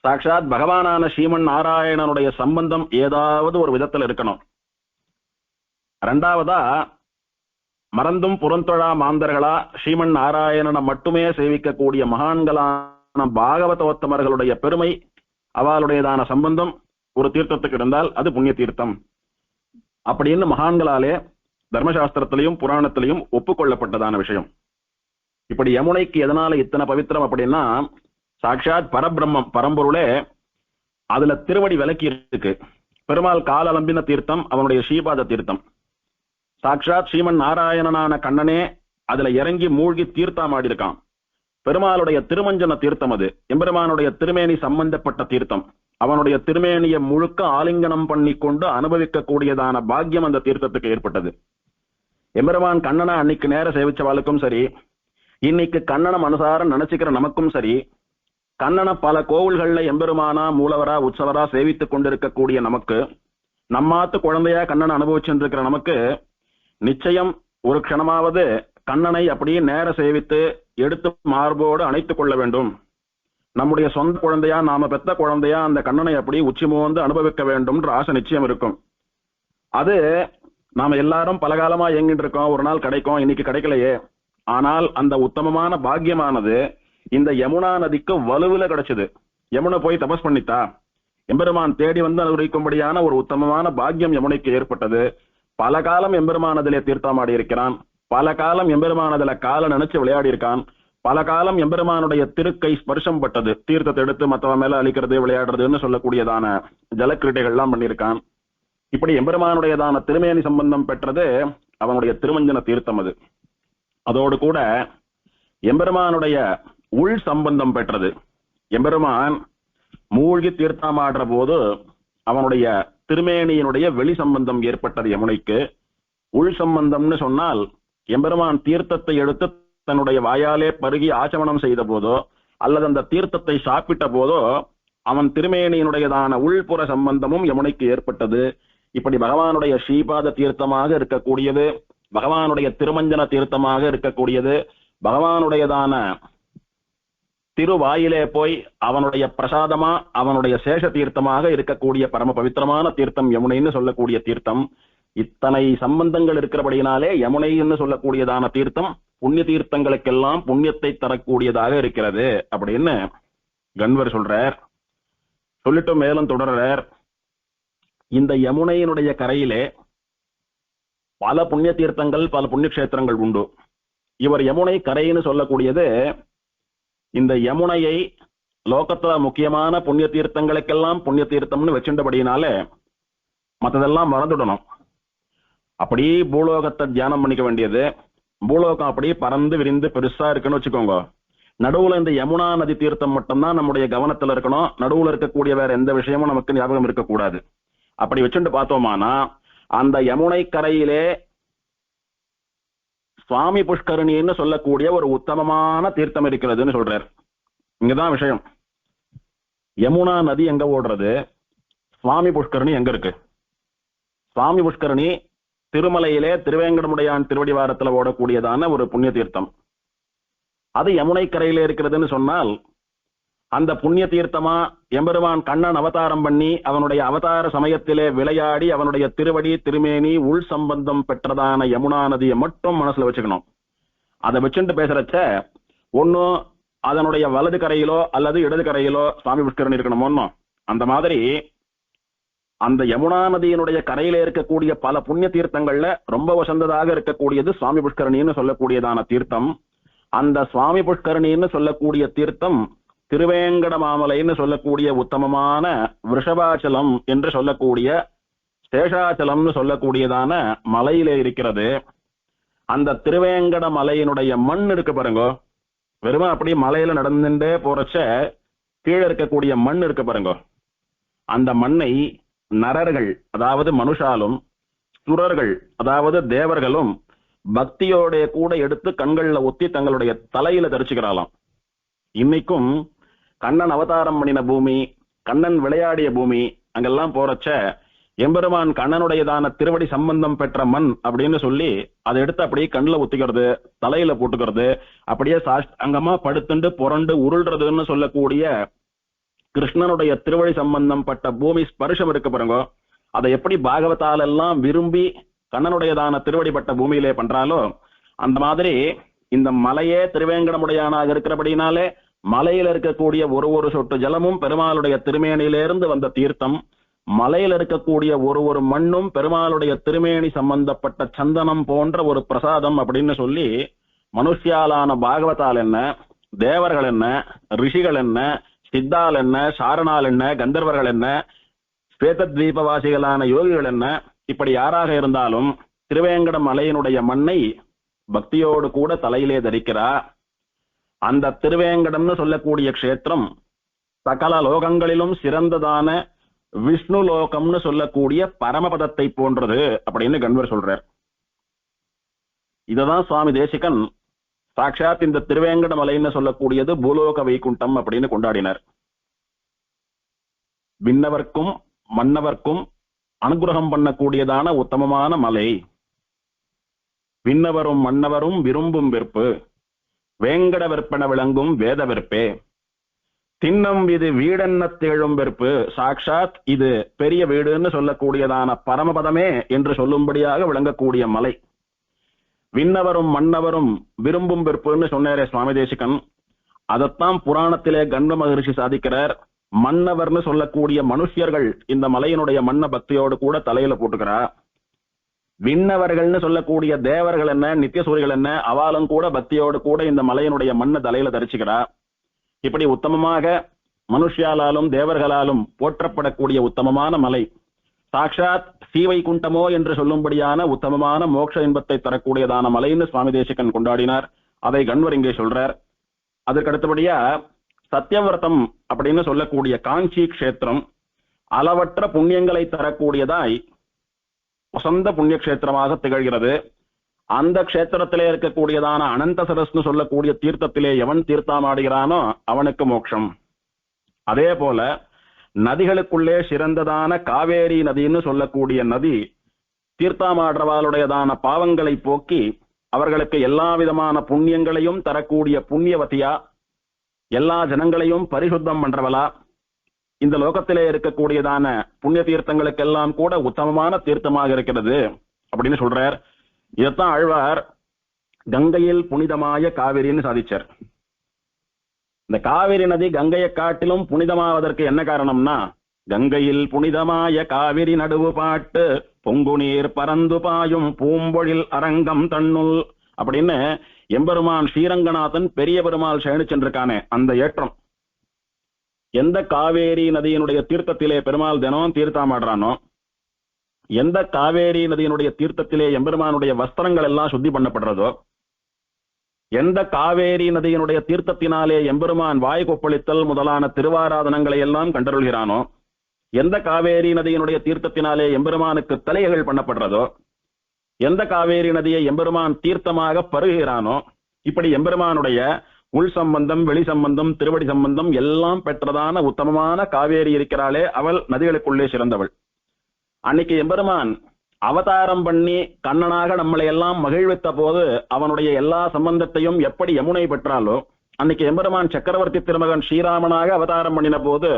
சாட்சாத் பகவானான ஸ்ரீமன் நாராயணனுடைய சம்பந்தம் ஏதாவது ஒரு விதத்தில் இருக்கணும். இரண்டாவதா, மறந்தும் புறந்தொழா மாந்தர்களா ஸ்ரீமன் நாராயணனை மட்டுமே சேவிக்கக்கூடிய மகான்களான பாகவதோத்தமர்களுடைய பெருமை, அவளுடையதான சம்பந்தம் ஒரு தீர்த்தத்துக்கு இருந்தால் அது புண்ணிய தீர்த்தம் அப்படின்னு மகான்களாலே தர்மசாஸ்திரத்திலையும் புராணத்திலையும் ஒப்புக்கொள்ளப்பட்டதான விஷயம். இப்படி யமுனைக்கு எதனால இத்தனை பவித்திரம் அப்படின்னா, சாட்சாத் பரபிரம்மம் பரம்பொருளே அதுல திருவடி விலக்கி இருக்கு. பெருமாள் கால் அலம்பின தீர்த்தம் அவனுடைய ஸ்ரீபாத தீர்த்தம். சாட்சாத் ஸ்ரீமன் நாராயணனான கண்ணனே அதுல இறங்கி மூழ்கி தீர்த்தமாடி இருக்கான். பெருமாளுடைய திருமஞ்சன தீர்த்தம் அது, எம்பெருமானுடைய திருமேனி சம்பந்தப்பட்ட தீர்த்தம். அவனுடைய திருமேனியை முழுக்க ஆலிங்கனம் பண்ணி கொண்டு அனுபவிக்க கூடியதான பாக்கியம் அந்த தீர்த்தத்துக்கு ஏற்பட்டது. எம்பெருமான் கண்ணனை அன்னைக்கு நேர சேவிச்சவாளுக்கும் சரி, இன்னைக்கு கண்ணனை மனசார நினைச்சுக்கிற நமக்கும் சரி, கண்ணனை பல கோவில்கள்ல எம்பெருமானா மூலவரா உற்சவரா சேவித்துக் கொண்டிருக்கக்கூடிய நமக்கு, நம்மாத்து குழந்தையா கண்ணனை அனுபவிச்சுருக்கிற நமக்கு நிச்சயம் ஒரு க்ஷணமாவது கண்ணனை அப்படியே நேர சேவித்து எடுத்து மார்போடு அணைத்துக் கொள்ள வேண்டும். நம்முடைய சொந்த குழந்தையா, நாம பெத்த குழந்தையா அந்த கண்ணனை அப்படி உச்சி மோந்து அனுபவிக்க வேண்டும்ன்ற ஆசை நிச்சயம் இருக்கும். அது நாம எல்லாரும் பலகாலமா இயங்கிட்டு இருக்கோம், ஒரு நாள் கிடைக்கும், இன்னைக்கு கிடைக்கலையே. ஆனால் அந்த உத்தமமான பாக்கியமானது இந்த யமுனா நதிக்கு வலுவில கிடைச்சது. யமுனை போய் தபஸ் பண்ணித்தா, எம்பெருமான் தேடி வந்து அனுபவிக்கும்படியான ஒரு உத்தமமான பாக்கியம் யமுனைக்கு ஏற்பட்டது. பல காலம் எம்பெருமான் அதிலே தீர்த்தமாடி இருக்கிறான், பல காலம் எம்பெருமான் அதுல கால நினைச்சு விளையாடி இருக்கான், பல காலம் எம்பெருமானுடைய திருக்கை ஸ்பர்ஷம் பட்டது, தீர்த்தத்தை எடுத்து மத்தவன் மேல அழிக்கிறது விளையாடுறதுன்னு சொல்லக்கூடியதான ஜலக்கிரீடைகள்லாம் பண்ணியிருக்கான். இப்படி எம்பெருமானுடையதான திருமேனி சம்பந்தம் பெற்றது அவனுடைய திருமஞ்சன தீர்த்தம் அது. அதோடு கூட எம்பெருமானுடைய உள் சம்பந்தம் பெற்றது. எம்பெருமான் மூழ்கி தீர்த்தமாடுற போது அவனுடைய திருமேனியினுடைய வெளி சம்பந்தம் ஏற்பட்டது யமுனைக்கு. உள் சம்பந்தம்னு சொன்னால், எம்பெருமான் தீர்த்தத்தை எடுத்து தன்னுடைய வாயாலே பருகி ஆச்சமனம் செய்த போதோ அல்லது அந்த தீர்த்தத்தை சாப்பிட்ட போதோ அவன் திருமேனியினுடையதான உள்புற சம்பந்தமும் யமுனைக்கு ஏற்பட்டது. இப்படி பகவானுடைய ஸ்ரீபாத தீர்த்தமாக இருக்கக்கூடியது, பகவானுடைய திருமஞ்சன தீர்த்தமாக இருக்கக்கூடியது, பகவானுடையதான திருவாயிலே போய் அவனுடைய பிரசாதமா அவனுடைய சேஷ தீர்த்தமாக இருக்கக்கூடிய பரம பவித்திரமான தீர்த்தம் யமுனைன்னு சொல்லக்கூடிய தீர்த்தம். இத்தனை சம்பந்தங்கள் இருக்கிறபடியினாலே யமுனைன்னு சொல்லக்கூடியதான தீர்த்தம் புண்ணிய தீர்த்தங்களுக்கெல்லாம் புண்ணியத்தை தரக்கூடியதாக இருக்கிறது அப்படின்னு கன்வர் சொல்றார். சொல்லிட்டு மேலும் தொடர்றார், இந்த யமுனையினுடைய கரையிலே பல புண்ணிய தீர்த்தங்கள் பல புண்ணிய கஷேத்திரங்கள் உண்டு. இவர் யமுனை கரைன்னு சொல்லக்கூடியது, இந்த யமுனையை லோகத்துல முக்கியமான புண்ணிய தீர்த்தங்களுக்கெல்லாம் புண்ணிய தீர்த்தம்னு வச்சுட்டபடினால மற்றதெல்லாம் மறந்துடணும். அப்படி பூலோகத்தை தியானம் பண்ணிக்க வேண்டியது. பூலோகம் அப்படி பறந்து விரிந்து பெருசா இருக்குன்னு வச்சுக்கோங்க. நடுவுல இந்த யமுனா நதி தீர்த்தம் மட்டும்தான் நம்முடைய கவனத்துல இருக்கணும். நடுவுல இருக்கக்கூடிய வேற எந்த விஷயமும் நமக்கு ஞாபகம் இருக்கக்கூடாது. அப்படி வச்சுட்டு பார்த்தோமானா அந்த யமுனை கரையிலே சுவாமி புஷ்கரணின்னு சொல்லக்கூடிய ஒரு உத்தமமான தீர்த்தம் இருக்கிறதுன்னு சொல்றார். இங்கதான் விஷயம். யமுனா நதி எங்க ஓடுறது, சுவாமி புஷ்கரணி எங்க இருக்கு? சுவாமி புஷ்கரணி திருமலையிலே திருவேங்கடமுடையான் திருவடிவாரத்துல ஓடக்கூடியதான ஒரு புண்ணிய தீர்த்தம். அது யமுனை கரையிலே இருக்கிறதுன்னு சொன்னால், அந்த புண்ணிய தீர்த்தமா எம்பெருமான் கண்ணன் அவதாரம் பண்ணி அவனுடைய அவதார சமயத்திலே விளையாடி அவனுடைய திருவடி திருமேனி உள் சம்பந்தம் பெற்றதான யமுனா நதியை மட்டும் மனசுல வச்சுக்கணும். அதை வச்சுட்டு பேசுறச்ச ஒன்னும் அதனுடைய வலது கரையிலோ அல்லது இடது கரையிலோ சுவாமி புஷ்கரணி இருக்கணுமோ. அந்த மாதிரி அந்த யமுனா நதியினுடைய கரையில இருக்கக்கூடிய பல புண்ணிய தீர்த்தங்கள்ல ரொம்ப வசந்ததாக இருக்கக்கூடியது சுவாமி புஷ்கரணின்னு சொல்லக்கூடியதான தீர்த்தம். அந்த சுவாமி புஷ்கரணின்னு சொல்லக்கூடிய தீர்த்தம் திருவேங்கட மாமலைன்னு சொல்லக்கூடிய உத்தமமான விஷபாச்சலம் என்று சொல்லக்கூடிய சேஷாச்சலம்னு சொல்லக்கூடியதான மலையிலே இருக்கிறது. அந்த திருவேங்கட மலையினுடைய மண் இருக்கு பாருங்க, வெறும் அப்படியே மலையில நடந்துட்டே போறச்ச கீழே இருக்கக்கூடிய மண் இருக்கு பாருங்க, அந்த மண்ணை நரர்கள் அதாவது மனுஷாலும் சுரர்கள் அதாவது தேவர்களும் பக்தியோட கூட எடுத்து கண்கள்ல ஒத்தி தங்களுடைய தலையில தரிச்சுக்கிறாளாம். இன்னைக்கும் கண்ணன் அவதாரம் பண்ணின பூமி, கண்ணன் விளையாடிய பூமி, அங்கெல்லாம் போறச்ச எம்பெருமான் கண்ணனுடையதான திருவடி சம்பந்தம் பெற்ற மண் அப்படின்னு சொல்லி அதை எடுத்து அப்படியே கண்ணில் ஒத்திக்கிறது, தலையில போட்டுக்கிறது, அப்படியே அங்கமா படுத்துண்டு புரண்டு உருள்றதுன்னு சொல்லக்கூடிய கிருஷ்ணனுடைய திருவடி சம்பந்தம் பட்ட பூமி ஸ்பர்ஷம் இருக்கு பாருங்க, அதை எப்படி பாகவதால எல்லாம் விரும்பி கண்ணனுடையதான திருவடிப்பட்ட பூமியிலே பண்றாலோ அந்த மாதிரி இந்த மலையே திருவேங்கடமுடையானாக இருக்கிறபடினாலே மலையில இருக்கக்கூடிய ஒரு சொட்டு ஜலமும் பெருமாளுடைய திருமேனியிலிருந்து வந்த தீர்த்தம், மலையில இருக்கக்கூடிய ஒரு மண்ணும் பெருமாளுடைய திருமேனி சம்பந்தப்பட்ட சந்தனம் போன்ற ஒரு பிரசாதம் அப்படின்னு சொல்லி மனுஷியாலான பாகவதால் என்ன, தேவர்கள் என்ன, ரிஷிகள் என்ன, சித்தால் என்ன, சாரணால் என்ன, கந்தர்வர்கள் என்ன, ஸ்வேதத்வீபவாசிகளான யோகிகள் என்ன, இப்படி யாராக இருந்தாலும் திருவேங்கட மலையினுடைய மண்ணை பக்தியோடு கூட தலையிலே தரிக்கிறா. அந்த திருவேங்கடம்னு சொல்லக்கூடிய க்ஷேத்திரம் சகல லோகங்களிலும் சிறந்ததான விஷ்ணு லோகம்னு சொல்லக்கூடிய பரமபதத்தை போன்றது அப்படின்னு கண்வர் சொல்றார். இததான் சுவாமி தேசிகன் சாட்சாத் இந்த திருவேங்கட மலைன்னு சொல்லக்கூடியது பூலோக வைகுண்டம் அப்படின்னு கொண்டாடினார். விண்ணவர்க்கும் மன்னவர்க்கும் அனுகிரகம் பண்ணக்கூடியதான உத்தமமான மலை, விண்ணவரும் மன்னவரும் விரும்பும் வெறுப்பு, வேங்கட வெற்பன விளங்கும் வேத வெறுப்பே, தின்னம் இது வீடென்ன தேழும் வெறுப்பு, சாட்சாத் இது பெரிய வீடுன்னு சொல்லக்கூடியதான பரமபதமே என்று சொல்லும்படியாக விளங்கக்கூடிய மலை. விண்ணவரும் மன்னவரும் விரும்பும் வெறுப்புன்னு சொன்னாரே சுவாமி தேசிகன், அதைத்தான் புராணத்திலே கண்ட மகரிஷி சாதிக்கிறார். மன்னவர்னு சொல்லக்கூடிய மனுஷியர்கள் இந்த மலையினுடைய மண்ண பக்தியோடு கூட தலையில போட்டுக்கிறார். விண்ணவர்கள்னு சொல்லக்கூடிய தேவர்கள் என்ன, நித்தியசூரிகள் என்ன, அவாலும் கூட பக்தியோடு கூட இந்த மலையினுடைய மண்ணை தலையில தரிச்சுக்கிறார். இப்படி உத்தமமாக மனுஷியாலாலும் தேவர்களாலும் போற்றப்படக்கூடிய உத்தமமான மலை, சாட்சாத் ஸ்ரீவைகுண்டமோ என்று சொல்லும்படியான உத்தமமான மோட்ச இன்பத்தை தரக்கூடியதான மலைன்னு சுவாமி தேசிகன் கொண்டாடினார். அதை கண்வர் இங்கே சொல்றார். அதற்கு அடுத்தபடியா சத்தியவிரதம் அப்படின்னு சொல்லக்கூடிய காஞ்சி கஷேத்திரம் அளவற்ற புண்ணியங்களை தரக்கூடியதாய் வசந்த புண்ணிய கஷேத்திரமாக திகழ்கிறது. அந்த கஷேத்திரத்திலே இருக்கக்கூடியதான அனந்த சரஸ்னு சொல்லக்கூடிய தீர்த்தத்திலே எவன் தீர்த்தமாடுகிறானோ அவனுக்கு மோட்சம். அதே போல நதிகளுக்குள்ளே சிறந்ததான காவேரி நதின்னு சொல்லக்கூடிய நதி தீர்த்தமாடுறவாளுடையதான பாவங்களை போக்கி அவர்களுக்கு எல்லா விதமான புண்ணியங்களையும் தரக்கூடிய புண்ணியவதியா, எல்லா ஜனங்களையும் பரிசுத்தம் பண்றவளா, இந்த லோகத்திலே இருக்கக்கூடியதான புண்ணிய தீர்த்தங்களுக்கெல்லாம் கூட உத்தமமான தீர்த்தமாக இருக்கிறது அப்படின்னு சொல்றார். இதைத்தான் ஆழ்வார் கங்கையில் புனிதமாய காவிரின்னு சாதிச்சார். இந்த காவிரி நதி கங்கையை காட்டிலும் புனிதமாவதற்கு என்ன காரணம்னா, கங்கையில் புனிதமாய காவிரி நடுவு பாட்டு பொங்கு நீர் பரந்து பாயும் பூம்பொழில் அரங்கம் தன்னுள் அப்படின்னு எம்பெருமான் ஸ்ரீரங்கநாதன் பெரிய பெருமாள் சயனிச்சென்றிருக்கானே அந்த ஏற்றம். எந்த காவேரி நதியினுடைய தீர்த்தத்திலே பெருமாள் தினம் தீர்த்தமாடுறானோ, எந்த காவேரி நதியினுடைய தீர்த்தத்திலே எம்பெருமானுடைய வஸ்திரங்கள் எல்லாம் சுத்தி பண்ணப்படுறதோ, எந்த காவேரி நதியினுடைய தீர்த்தத்தினாலே எம்பெருமான் வாய் கொப்பளித்தல் முதலான திருவாராதனங்களை எல்லாம் கண்டருள்கிறானோ, எந்த காவேரி நதியினுடைய தீர்த்தத்தினாலே எம்பெருமானுக்கு தலைகள் பண்ணப்படுறதோ, எந்த காவேரி நதியை எம்பெருமான் தீர்த்தமாக பருகிறானோ, இப்படி எம்பெருமானுடைய உள் சம்பந்தம், வெளி சம்பந்தம், திருவடி சம்பந்தம் எல்லாம் பெற்றதான உத்தமமான காவேரி இருக்கிறாளே அவள் நதிகளுக்குள்ளே சிறந்தவள். அன்னைக்கு எம்பெருமான் அவதாரம் பண்ணி கண்ணனாக நம்மளை எல்லாம் மகிழ்வித்த போது அவனுடைய எல்லா சம்பந்தத்தையும் எப்படி யமுனை பெற்றாலோ, அன்னைக்கு எம்பெருமான் சக்கரவர்த்தி திருமகன் ஸ்ரீராமனாக அவதாரம் பண்ணின போது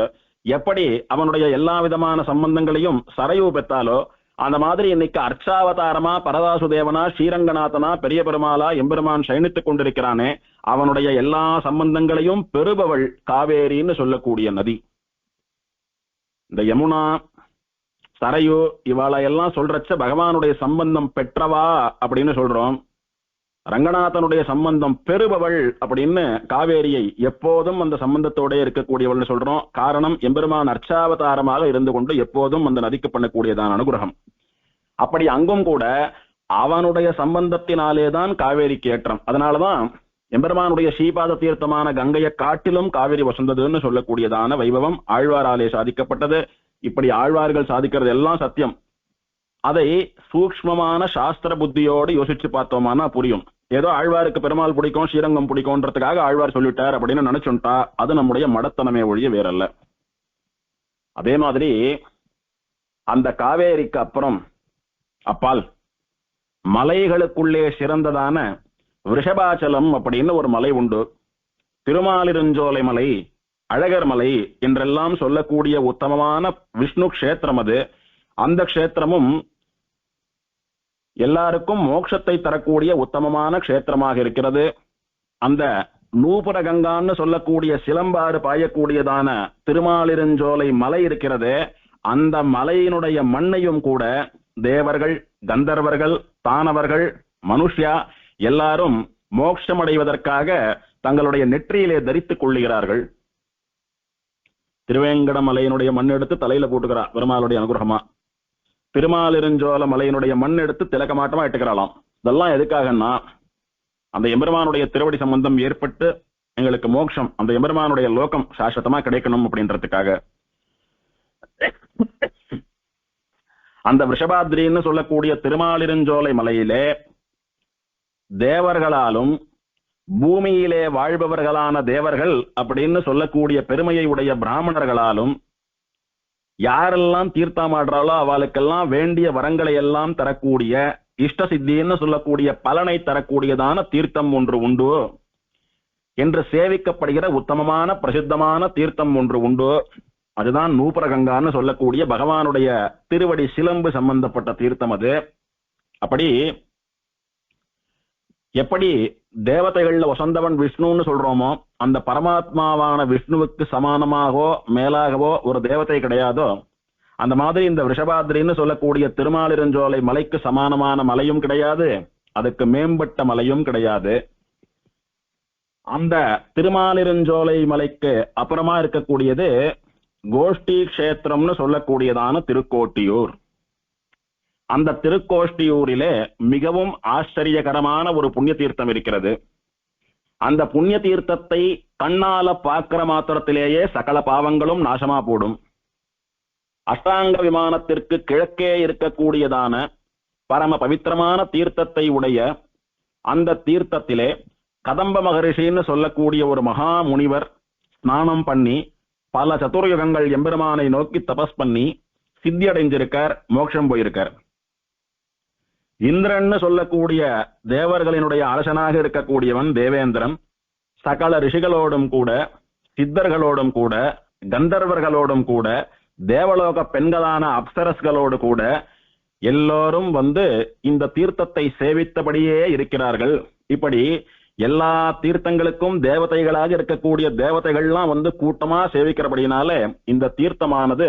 எப்படி அவனுடைய எல்லா விதமான சம்பந்தங்களையும் சரையு பெற்றாலோ, அந்த மாதிரி இன்னைக்கு அர்ச்சாவதாரமா பரதாசுதேவனா ஸ்ரீரங்கநாதனா பெரிய பெருமாளா எம்பெருமான் சயனித்துக் கொண்டிருக்கிறானே அவனுடைய எல்லா சம்பந்தங்களையும் பெறுபவள் காவேரின்னு சொல்லக்கூடிய நதி. இந்த யமுனா சரையு இவாளை எல்லாம் சொல்றச்ச பகவானுடைய சம்பந்தம் பெற்றவா அப்படின்னு சொல்றோம். ரங்கநாதனுடைய சம்பந்தம் பெறுபவள் அப்படின்னு காவேரியை எப்போதும் அந்த சம்பந்தத்தோட இருக்கக்கூடியவள் சொல்றோம். காரணம், எம்பெருமான் அர்ச்சாவதாரமாக இருந்து கொண்டு எப்போதும் அந்த நதிக்கு பண்ணக்கூடியதான அனுகிரகம். அப்படி அங்கும் கூட அவனுடைய சம்பந்தத்தினாலேதான் காவேரிக்கு ஏற்றம். அதனாலதான் எம்பெருமானுடைய ஸ்ரீபாத தீர்த்தமான கங்கையை காட்டிலும் காவிரி வசந்ததுன்னு சொல்லக்கூடியதான வைபவம் ஆழ்வாராலே சாதிக்கப்பட்டது. இப்படி ஆழ்வார்கள் சாதிக்கிறது எல்லாம் சத்தியம். அதை சூக்ஷ்மமான சாஸ்திர புத்தியோடு யோசிச்சு பார்த்தோமானா புரியும். ஏதோ ஆழ்வாருக்கு பெருமாள் பிடிக்கும், ஸ்ரீரங்கம் பிடிக்கும்ன்றதுக்காக ஆழ்வார் சொல்லிட்டார் அப்படின்னு நினைச்சுட்டா அது நம்முடைய மடத்தனமே ஒழிய வேறல்ல. அதே மாதிரி அந்த காவேரிக்கு அப்புறம் அப்பால் மலைகளுக்குள்ளே சிறந்ததான ரிஷபாச்சலம் அப்படின்னு ஒரு மலை உண்டு. திருமாலிருஞ்சோலை மலை, அழகர் மலை என்றெல்லாம் சொல்லக்கூடிய உத்தமமான விஷ்ணு கஷேத்திரம் அது. அந்த கஷேத்திரமும் எல்லாருக்கும் மோட்சத்தை தரக்கூடிய உத்தமமான கஷேத்திரமாக இருக்கிறது. அந்த நூபுர கங்கான்னு சொல்லக்கூடிய சிலம்பாறு பாயக்கூடியதான திருமாலிருஞ்சோலை மலை இருக்கிறது. அந்த மலையினுடைய மண்ணையும் கூட தேவர்கள், கந்தர்வர்கள், தானவர்கள், மனுஷ்யா எல்லாரும் மோட்சமடைவதற்காக தங்களுடைய நெற்றியிலே தரித்துக் கொள்ளுகிறார்கள். திருவேங்கட மலையினுடைய மண் எடுத்து தலையில போட்டுக்கிறார் பெருமாளுடைய அனுகிரகமா. திருமாலிருஞ்சோல மலையினுடைய மண் எடுத்து திலக்கமாட்டமா இட்டுக்கிறாளாம். இதெல்லாம் எதுக்காகன்னா அந்த எம்பெருமானுடைய திருவடி சம்பந்தம் ஏற்பட்டு எங்களுக்கு மோட்சம், அந்த எம்பெருமானுடைய லோகம் சாஸ்வதமா கிடைக்கணும் அப்படின்றதுக்காக. அந்த விஷபாத்ரின்னு சொல்லக்கூடிய திருமாலிருஞ்சோலை மலையிலே தேவர்களாலும் பூமியிலே வாழ்பவர்களான தேவர்கள் அப்படின்னு சொல்லக்கூடிய பெருமையை உடைய பிராமணர்களாலும் யாரெல்லாம் தீர்த்தமாடுறாளோ அவளுக்கெல்லாம் வேண்டிய வரங்களை எல்லாம் தரக்கூடிய இஷ்ட சித்தின்னு சொல்லக்கூடிய பலனை தரக்கூடியதான தீர்த்தம் ஒன்று உண்டு என்று சேவிக்கப்படுகிற உத்தமமான பிரசித்தமான தீர்த்தம் ஒன்று உண்டு. அதுதான் நூபுரகங்கான்னு சொல்லக்கூடிய பகவானுடைய திருவடி சிலம்பு சம்பந்தப்பட்ட தீர்த்தம் அது. அப்படி எப்படி தேவதைகள்ல வசந்தவன் விஷ்ணுன்னு சொல்றோமோ அந்த பரமாத்மாவான விஷ்ணுவுக்கு சமானமாகவோ மேலாகவோ ஒரு தேவதை கிடையாதோ, அந்த மாதிரி இந்த ரிஷபாத்ரின்னு சொல்லக்கூடிய திருமாலிருஞ்சோலை மலைக்கு சமானமான மலையும் கிடையாது, அதுக்கு மேம்பட்ட மலையும் கிடையாது. அந்த திருமாலிருஞ்சோலை மலைக்கு அப்புறமா இருக்கக்கூடியது கோஷ்டி கஷேத்திரம்னு சொல்லக்கூடியதான திருக்கோட்டியூர். அந்த திருக்கோஷ்டியூரிலே மிகவும் ஆச்சரியகரமான ஒரு புண்ணிய தீர்த்தம் இருக்கிறது. அந்த புண்ணிய தீர்த்தத்தை கண்ணால பார்க்கிற மாத்திரத்திலேயே சகல பாவங்களும் நாசமா போடும். அஷ்டாங்க விமானத்திற்கு கிழக்கே இருக்கக்கூடியதான பரம பவித்திரமான தீர்த்தத்தை உடைய அந்த தீர்த்தத்திலே கதம்ப மகரிஷின்னு சொல்லக்கூடிய ஒரு மகா முனிவர் ஸ்நானம் பண்ணி பல சதுர்யுகங்கள் எம்பெருமானை நோக்கி தபஸ் பண்ணி சித்தி அடைஞ்சிருக்கார், மோட்சம் போயிருக்கார். இந்திரன்னு சொல்லக்கூடிய தேவர்களினுடைய அரசனாக இருக்கக்கூடியவன் தேவேந்திரன் சகல ரிஷிகளோடும் கூட, சித்தர்களோடும் கூட, கந்தர்வர்களோடும் கூட, தேவலோக பெண்களான அப்சரஸ்களோடு கூட எல்லோரும் இந்த தீர்த்தத்தை சேவித்தபடியே இருக்கிறார்கள். இப்படி எல்லா தீர்த்தங்களுக்கும் தேவதைகளாக இருக்கக்கூடிய தேவதைகள்லாம் கூட்டமா சேவிக்கிறபடினால இந்த தீர்த்தமானது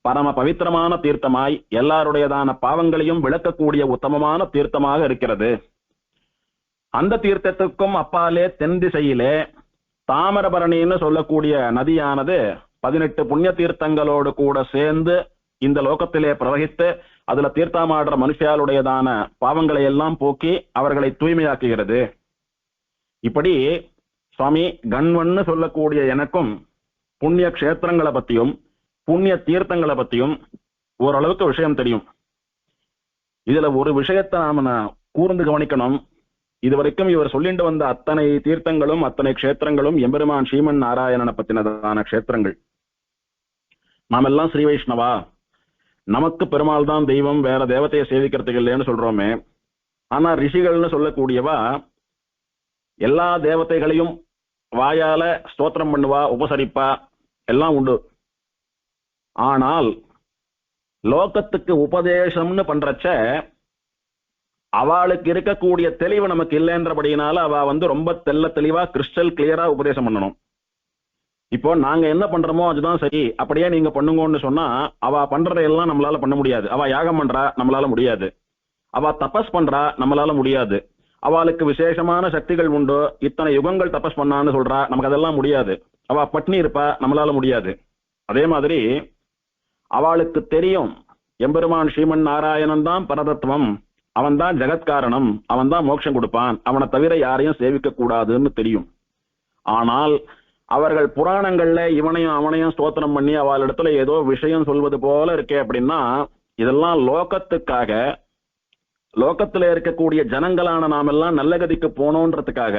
பரம பவித்திரமான தீர்த்தமாய் எல்லாருடையதான பாவங்களையும் விளக்கக்கூடிய உத்தமமான தீர்த்தமாக இருக்கிறது. அந்த தீர்த்தத்துக்கும் அப்பாலே தென் திசையிலே தாமிரபரணின்னு சொல்லக்கூடிய நதியானது 18 புண்ணிய தீர்த்தங்களோடு கூட சேர்ந்து இந்த லோகத்திலே பிரவகித்து அதுல தீர்த்தமாடுற மனுஷியாளுடையதான பாவங்களை எல்லாம் போக்கி அவர்களை தூய்மையாக்குகிறது. இப்படி சுவாமி கண்வன்னு சொல்லக்கூடிய எனக்கும் புண்ணிய கஷேத்திரங்களை பத்தியும் புண்ணிய தீர்த்தங்களை பத்தியும் ஓரளவுக்கு விஷயம் தெரியும். இதுல ஒரு விஷயத்தை நாம கூர்ந்து கவனிக்கணும். இதுவரைக்கும் இவர் சொல்லிட்டு வந்த அத்தனை தீர்த்தங்களும் அத்தனை கஷேத்திரங்களும் எம்பெருமான் ஸ்ரீமன் நாராயணனை பத்தினதான கஷேத்திரங்கள். நாம எல்லாம் ஸ்ரீ வைஷ்ணவா, நமக்கு பெருமாள் தான் தெய்வம், வேற தேவதையை சேவிக்கிறதுக்கு இல்லைன்னு சொல்றோமே. ஆனா ரிஷிகள்னு சொல்லக்கூடியவா எல்லா தேவதைகளையும் வாயால ஸ்தோத்திரம் பண்ணுவா, உபசரிப்பா, எல்லாம் உண்டு. ஆனால் லோகத்துக்கு உபதேசம்னு பண்றச்ச அவளுக்கு இருக்கக்கூடிய தெளிவு நமக்கு இல்லைன்றபடினால அவ ரொம்ப தெல்ல தெளிவா கிறிஸ்டல் கிளியரா உபதேசம் பண்ணணும். இப்போ நாங்க என்ன பண்றோமோ அதுதான் சரி, அப்படியே நீங்க பண்ணுங்கன்னு சொன்னா அவ பண்றதையெல்லாம் நம்மளால பண்ண முடியாது. அவ யாகம் பண்றா, நம்மளால முடியாது. அவ தபஸ் பண்றா, நம்மளால முடியாது. அவளுக்கு விசேஷமான சக்திகள் உண்டு, இத்தனை யுகங்கள் தபஸ் பண்ணான்னு சொல்றா, நமக்கு அதெல்லாம் முடியாது. அவ பட்னி இருப்பா, நம்மளால முடியாது. அதே மாதிரி அவளுக்கு தெரியும் எம்பெருமான் ஸ்ரீமன் நாராயணன் தான் பரதத்துவம், அவன் தான் ஜெகத்காரணம், அவன் தான் மோட்சம் கொடுப்பான், அவனை தவிர யாரையும் சேவிக்க கூடாதுன்னு தெரியும். ஆனால் அவர்கள் புராணங்கள்ல இவனையும் அவனையும் ஸ்தோத்திரம் பண்ணி அவள் இடத்துல ஏதோ விஷயம் சொல்வது போல இருக்கே அப்படின்னா, இதெல்லாம் லோகத்துக்காக, லோகத்துல இருக்கக்கூடிய ஜனங்களான நாமெல்லாம் நல்ல கதிக்கு போனோன்றதுக்காக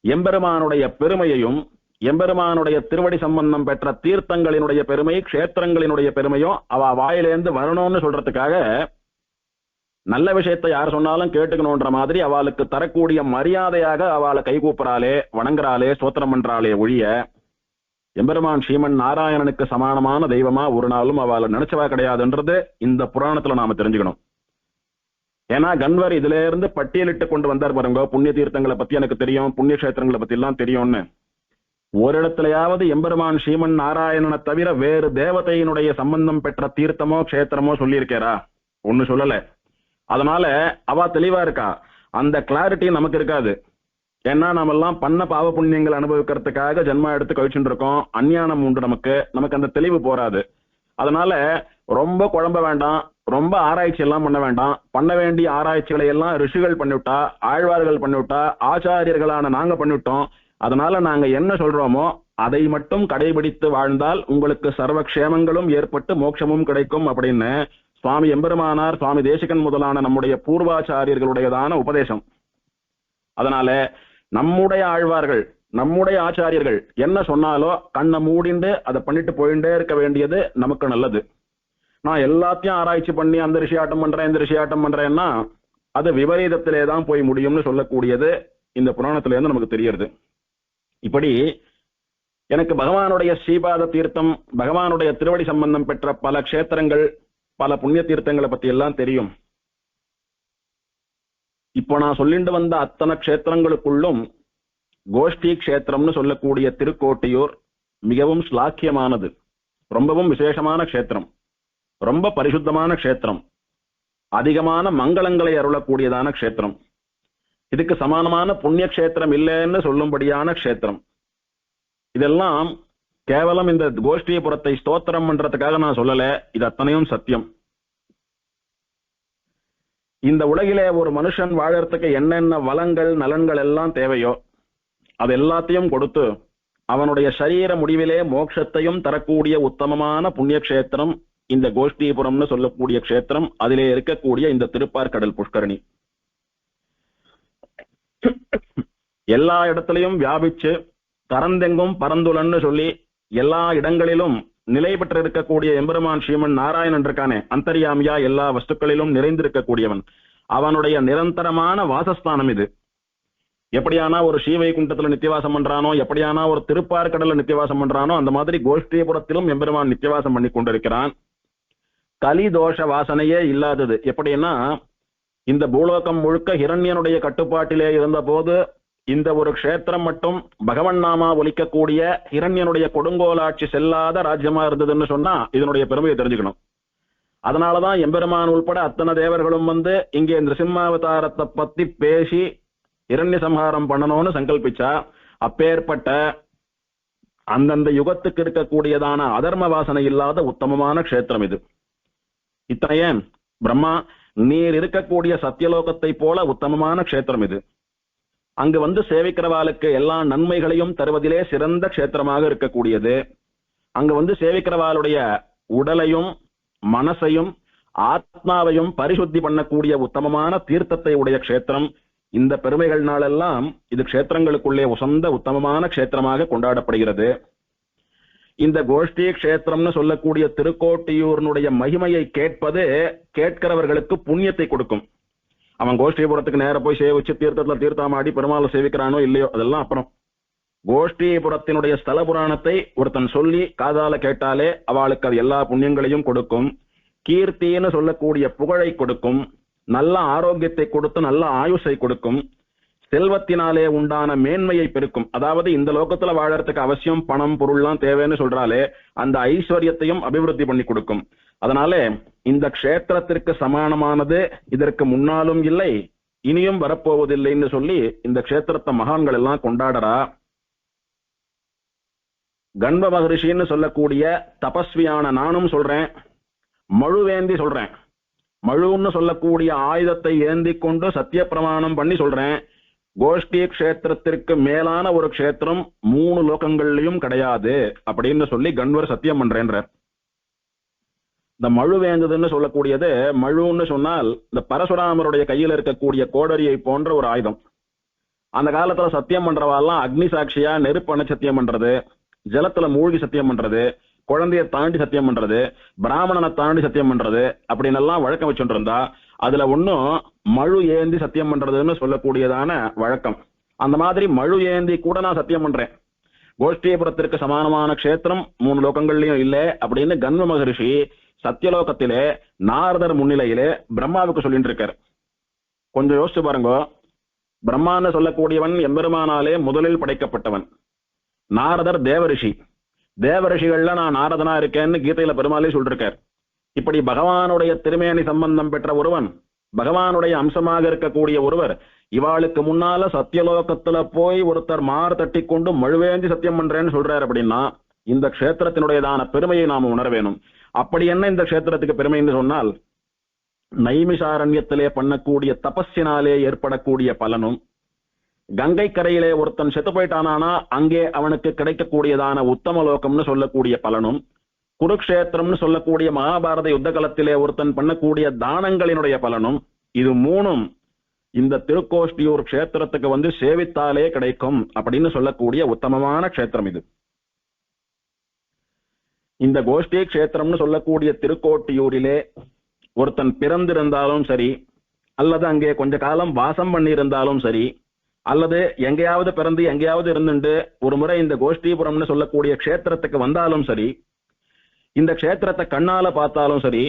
எம்பெருமானுடைய பெருமையையும் எம்பெருமானுடைய திருவடி சம்பந்தம் பெற்ற தீர்த்தங்களினுடைய பெருமை, க்ஷேத்திரங்களினுடைய பெருமையும் அவ வாயிலேந்து வரணும்னு சொல்றதுக்காக நல்ல விஷயத்தை யார் சொன்னாலும் கேட்டுக்கணும்ன்ற மாதிரி அவளுக்கு தரக்கூடிய மரியாதையாக அவளை கைகூப்புறாளே, வணங்குறாளே, ஸ்தோத்திரம் பண்றாளே ஒழிய எம்பெருமான் ஸ்ரீமன் நாராயணனுக்கு சமானமான தெய்வமா ஒரு நாளும் அவளை நினைச்சவா கிடையாதுன்றது இந்த புராணத்துல நாம தெரிஞ்சுக்கணும். ஏன்னா கன்வர் இதுல இருந்து பட்டியலிட்டு கொண்டு வந்தார் பாருங்க, புண்ணிய தீர்த்தங்களை பத்தி எனக்கு தெரியும், புண்ணிய கஷேத்திரங்களை பத்தி எல்லாம் தெரியும்னு. ஒரு இடத்துலயாவது எம்பெருமான் ஸ்ரீமன் நாராயணனை தவிர வேறு தேவதையினுடைய சம்பந்தம் பெற்ற தீர்த்தமோ க்ஷேத்திரமோ சொல்லியிருக்காரா? ஒண்ணு சொல்லல. அதனால அவ தெளிவா இருக்கா. அந்த கிளாரிட்டி நமக்கு இருக்காது. ஏன்னா நம்ம எல்லாம் பண்ண பாவ புண்ணியங்கள் அனுபவிக்கிறதுக்காக ஜென்மா எடுத்து கழிச்சுட்டு இருக்கோம். அஞ்ஞானம் உண்டு நமக்கு அந்த தெளிவு போராது. அதனால ரொம்ப குழம்ப வேண்டாம், ரொம்ப ஆராய்ச்சி எல்லாம் பண்ண வேண்டாம். பண்ண வேண்டிய ஆராய்ச்சிகளை எல்லாம் ரிஷிகள் பண்ணிவிட்டா, ஆழ்வார்கள் பண்ணிவிட்டா, ஆச்சாரியர்களான நாங்க பண்ணிவிட்டோம். அதனால நாங்க என்ன சொல்றோமோ அதை மட்டும் கடைபிடித்து வாழ்ந்தால் உங்களுக்கு சர்வக்ஷேமங்களும் ஏற்பட்டு மோட்சமும் கிடைக்கும் அப்படின்னு சுவாமி எம்பெருமானார், சுவாமி தேசிகன் முதலான நம்முடைய பூர்வாச்சாரியர்களுடையதான உபதேசம். அதனால நம்முடைய ஆழ்வார்கள், நம்முடைய ஆச்சாரியர்கள் என்ன சொன்னாலோ கண்ணை மூடிண்டு அதை பண்ணிட்டு போயிட்டே இருக்க வேண்டியது நமக்கு நல்லது. நான் எல்லாத்தையும் ஆராய்ச்சி பண்ணி அந்த ரிஷியாட்டம் பண்றேன், இந்த ரிஷியாட்டம் பண்றேன்னா அது விபரீதத்திலே தான் போய் முடியும்னு சொல்லக்கூடியது இந்த புராணத்தில இருந்து நமக்கு தெரியறது. இப்படி எனக்கு பகவானுடைய ஸ்ரீபாத தீர்த்தம், பகவானுடைய திருவடி சம்பந்தம் பெற்ற பல க்ஷேத்திரங்கள், பல புண்ணிய தீர்த்தங்களை பத்தி எல்லாம் தெரியும். இப்போ நான் சொல்லிட்டு வந்த அத்தனை க்ஷேத்திரங்களுக்குள்ளும் கோஷ்டி க்ஷேத்திரம்னு சொல்லக்கூடிய திருக்கோட்டியூர் மிகவும் ஸ்லாக்கியமானது, ரொம்பவும் விசேஷமான க்ஷேத்திரம், ரொம்ப பரிசுத்தமான க்ஷேத்திரம், அதிகமான மங்களங்களை அருளக்கூடியதான க்ஷேத்திரம். இதுக்கு சமானமான புண்ணிய க்ஷேத்திரம் இல்லைன்னு சொல்லும்படியான க்ஷேத்திரம். இதெல்லாம் கேவலம் இந்த கோஷ்டியபுரத்தை ஸ்தோத்திரம் பண்றதுக்காக நான் சொல்லல, இது அத்தனையும் சத்தியம். இந்த உலகிலே ஒரு மனுஷன் வாழறதுக்கு என்னென்ன வளங்கள் நலன்கள் எல்லாம் தேவையோ அது எல்லாத்தையும் கொடுத்து அவனுடைய சரீர முடிவிலே மோட்சத்தையும் தரக்கூடிய உத்தமமான புண்ணிய கஷேத்திரம் இந்த கோஷ்டிபுரம்னு சொல்லக்கூடிய க்ஷேத்திரம். அதிலே இருக்கக்கூடிய இந்த திருப்பார்கடல் புஷ்கரணி எல்லா இடத்திலையும் வியாபிச்சு கரந்தெங்கும் பரந்துலன்னு சொல்லி எல்லா இடங்களிலும் நிலை பெற்று இருக்கக்கூடிய எம்பெருமான் ஸ்ரீமன் நாராயணன் இருக்கானே, அந்தர்யாமியா எல்லா வஸ்துக்களிலும் நிறைந்திருக்கக்கூடியவன், அவனுடைய நிரந்தரமான வாசஸ்தானம் இது. எப்படியானா ஒரு ஸ்ரீவைகுண்டத்துல நித்தியவாசம் பண்றானோ, எப்படியானா ஒரு திருப்பார்கடல்ல நித்தியவாசம் பண்றானோ, அந்த மாதிரி கோஷ்டிபுரத்திலும் எம்பெருமான் நித்தியவாசம் பண்ணி கொண்டிருக்கிறான். கலி தோஷ வாசனையே இல்லாதது. எப்படின்னா இந்த பூலோகம் முழுக்க ஹிரண்யனுடைய கட்டுப்பாட்டிலே இருந்த போது இந்த ஒரு க்ஷேத்திரம் மட்டும் பகவன் நாமா ஒலிக்கக்கூடிய ஹிரண்யனுடைய கொடுங்கோலாட்சி செல்லாத ராஜ்யமா இருந்ததுன்னு சொன்னா இதனுடைய பெருமையை தெரிஞ்சுக்கணும். அதனாலதான் எம்பெருமான் உள்பட அத்தனை தேவர்களும் வந்து இங்கே நிருசிம்மாவதாரத்தை பத்தி பேசி இரண்ய சம்ஹாரம் பண்ணணும்னு சங்கல்பிச்சா. அப்பேற்பட்ட அந்தந்த யுகத்துக்கு இருக்கக்கூடியதான அதர்ம வாசனை இல்லாத உத்தமமான க்ஷேத்திரம் இது. இத்தனையேன் பிரம்மா, நீர் இருக்கக்கூடிய சத்தியலோகத்தை போல உத்தமமான க்ஷேத்திரம் இது. அங்கு வந்து சேவிக்கிறவாளுக்கு எல்லா நன்மைகளையும் தருவதிலே சிறந்த க்ஷேத்திரமாக இருக்கக்கூடியது. அங்கு வந்து சேவிக்கிறவாளுடைய உடலையும் மனசையும் ஆத்மாவையும் பரிசுத்தி பண்ணக்கூடிய உத்தமமான தீர்த்தத்தை உடைய க்ஷேத்திரம். இந்த பெருமைகள்னாலெல்லாம் இது க்ஷேத்திரங்களுக்குள்ளே உசந்த உத்தமமான க்ஷேத்திரமாக கொண்டாடப்படுகிறது. இந்த கோஷ்டி க்ஷேத்திரம்னு சொல்லக்கூடிய திருக்கோட்டியூர்னுடைய மகிமையை கேட்பது கேட்கிறவர்களுக்கு புண்ணியத்தை கொடுக்கும். அவன் கோஷ்டிபுரத்துக்கு நேர போய் சேவிச்சு தீர்த்தத்துல தீர்த்தாமாடி பெருமாளை சேவிக்கிறானோ இல்லையோ அதெல்லாம் அப்புறம். கோஷ்டிபுரத்தினுடைய ஸ்தல புராணத்தை ஒருத்தன் சொல்லி காதால கேட்டாலே அவளுக்கு அது எல்லா புண்ணியங்களையும் கொடுக்கும். கீர்த்தின்னு சொல்லக்கூடிய புகழை கொடுக்கும், நல்ல ஆரோக்கியத்தை கொடுத்து நல்ல ஆயுஷை கொடுக்கும், செல்வத்தினாலே உண்டான மேன்மையை பெருக்கும். அதாவது இந்த லோகத்துல வாழறதுக்கு அவசியம் பணம் பொருள்லாம் தேவைன்னு சொல்றாலே அந்த ஐஸ்வர்யத்தையும் அபிவிருத்தி பண்ணி கொடுக்கும். அதனால இந்த க்ஷேத்திரத்திற்கு சமானமானது இதற்கு முன்னாலும் இல்லை, இனியும் வரப்போவதில்லைன்னு சொல்லி இந்த க்ஷேத்திரத்தை மகான்கள் எல்லாம் கொண்டாடறா. கண்வ மகரிஷின்னு சொல்லக்கூடிய தபஸ்வியான நானும் சொல்றேன், மழுவேந்தி சொல்றேன். மழுன்னு சொல்லக்கூடிய ஆயுதத்தை ஏந்தி கொண்டு சத்திய பிரமாணம் பண்ணி சொல்றேன், கோஷ்டி கஷேத்திரத்திற்கு மேலான ஒரு கஷேத்திரம் 3 லோகங்கள்லயும் கிடையாது அப்படின்னு சொல்லி கண்வர் சத்தியம் பண்றேன்ற. இந்த மழு வேந்ததுன்னு சொல்லக்கூடியது, மழுன்னு சொன்னால் இந்த பரசுராமருடைய கையில் இருக்கக்கூடிய கோடரியை போன்ற ஒரு ஆயுதம். அந்த காலத்துல சத்தியம் பண்றவாள்லாம் அக்னி சாட்சியா நெருப்பு அணை சத்தியம் பண்றது, ஜலத்துல மூழ்கி சத்தியம் பண்றது, குழந்தைய தாண்டி சத்தியம் பண்றது, பிராமணனை தாண்டி சத்தியம் பண்றது அப்படின்னு எல்லாம் வழக்கம் வச்சுட்டு இருந்தா, அதுல ஒன்னும் மழு ஏந்தி சத்தியம் பண்றதுன்னு சொல்லக்கூடியதான வழக்கம். அந்த மாதிரி மழு ஏந்தி கூட நான் சத்தியம் பண்றேன், கோஷ்டியபுரத்திற்கு சமானமான கஷேத்திரம் 3 லோகங்கள்லயும் இல்லை அப்படின்னு கன்வ மகரிஷி சத்தியலோகத்திலே நாரதர் முன்னிலையிலே பிரம்மாவுக்கு சொல்லிட்டு இருக்காரு. கொஞ்சம் யோசிச்சு பாருங்க, பிரம்மான்னு சொல்லக்கூடியவன் எம்பெருமானாலே முதலில் படைக்கப்பட்டவன். நாரதர் தேவரிஷி, தேவரிஷிகள்ல நான் நாரதனா இருக்கேன்னு கீதையில பெருமாளே சொல்லிருக்கார். இப்படி பகவானுடைய திருமேனி சம்பந்தம் பெற்ற ஒருவன், பகவானுடைய அம்சமாக இருக்கக்கூடிய ஒருவர், இவாளுக்கு முன்னால சத்தியலோகத்துல போய் ஒருத்தர் மாறு தட்டி கொண்டு மழுவேந்தி சத்தியம் பண்றேன்னு சொல்றாரு அப்படின்னா இந்த கஷேத்திரத்தினுடையதான பெருமையை நாம உணர வேணும். அப்படி என்ன இந்த கஷேத்திரத்துக்கு பெருமைன்னு சொன்னால், நைமிஷாரண்யத்திலே பண்ணக்கூடிய தபஸினாலே ஏற்படக்கூடிய பலனும், கங்கை கரையிலே ஒருத்தன் செத்து போயிட்டானா அங்கே அவனுக்கு கிடைக்கக்கூடியதான உத்தம லோகம்னு சொல்லக்கூடிய பலனும், குருக்ஷேத்திரம்னு சொல்லக்கூடிய மகாபாரத யுத்த காலத்திலே ஒருத்தன் பண்ணக்கூடிய தானங்களினுடைய பலனும், இது 3ம் இந்த திருக்கோஷ்டியூர் கஷேத்திரத்துக்கு வந்து சேவித்தாலே கிடைக்கும் அப்படின்னு சொல்லக்கூடிய உத்தமமான கஷேத்திரம் இது. இந்த கோஷ்டி கஷேத்திரம்னு சொல்லக்கூடிய திருக்கோட்டியூரிலே ஒருத்தன் பிறந்திருந்தாலும் சரி, அல்லது அங்கே கொஞ்ச காலம் வாசம் பண்ணி இருந்தாலும் சரி, அல்லது எங்கேயாவது பிறந்து எங்கேயாவது இருந்துட்டு ஒரு முறை இந்த கோஷ்டிபுரம்னு சொல்லக்கூடிய கஷேத்திரத்துக்கு வந்தாலும் சரி, இந்த கஷேத்திரத்தை கண்ணால பார்த்தாலும் சரி,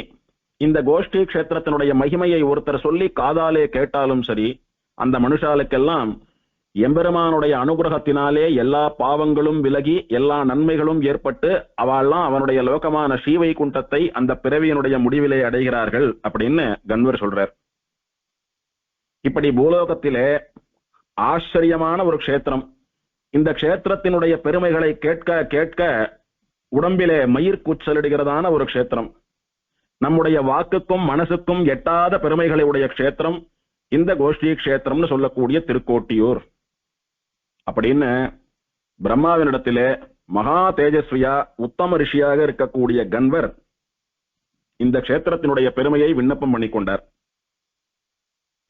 இந்த கோஷ்டி கஷேத்திரத்தினுடைய மகிமையை ஒருத்தர் சொல்லி காதாலே கேட்டாலும் சரி, அந்த மனுஷாளுக்கெல்லாம் எம்பெருமானுடைய அனுகிரகத்தினாலே எல்லா பாவங்களும் விலகி எல்லா நன்மைகளும் ஏற்பட்டு அவள்லாம் அவனுடைய லோகமான ஸ்ரீவைகுண்டத்தை அந்த பிறவியினுடைய முடிவிலே அடைகிறார்கள் அப்படின்னு கன்வர் சொல்றார். இப்படி பூலோகத்திலே ஆச்சரியமான ஒரு க்ஷேத்திரம். இந்த க்ஷேத்திரத்தினுடைய பெருமைகளை கேட்க கேட்க உடம்பிலே மயிர் கூச்சலிடுகிறதான ஒரு க்ஷேத்திரம். நம்முடைய வாக்குக்கும் மனசுக்கும் எட்டாத பெருமைகளை உடைய க்ஷேத்திரம் இந்த கோஷ்டி க்ஷேத்திரம்னு சொல்லக்கூடிய திருக்கோட்டியூர். அப்படின்னு பிரம்மாவினிடத்திலே மகா தேஜஸ்வியா உத்தம ரிஷியாக இருக்கக்கூடிய கன்வர் இந்த க்ஷேத்திரத்தினுடைய பெருமையை விண்ணப்பம் பண்ணி கொண்டார்.